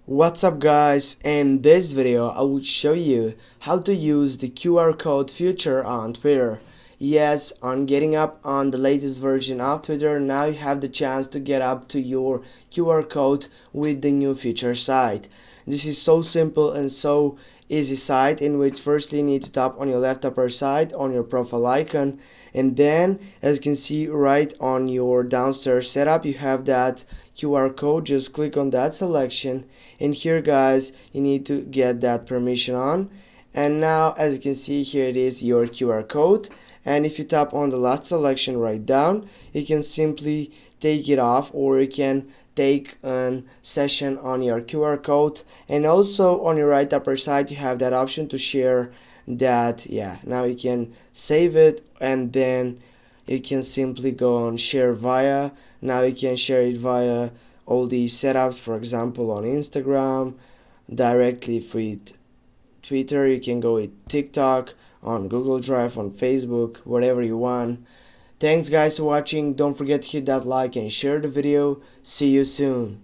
What's up guys, in this video I will show you how to use the QR code feature on Twitter. Yes, on getting up on the latest version of Twitter, now you have the chance to get up to your QR code with the new feature site. This is so simple and so easy site in which firstly you need to tap on your left upper side on your profile icon, and then as you can see right on your downstairs setup you have that QR code. Just click on that selection, and here guys you need to get that permission on, and now as you can see here it is your QR code. And if you tap on the last selection right down, you can simply take it off, or you can take a session on your QR code. And also on your right upper side you have that option to share that. Now you can save it, and then you can simply go on share via. Now you can share it via all these setups, for example on Instagram, directly with Twitter, you can go with TikTok, on Google Drive, on Facebook, whatever you want. Thanks guys for watching. Don't forget to hit that like and share the video. See you soon.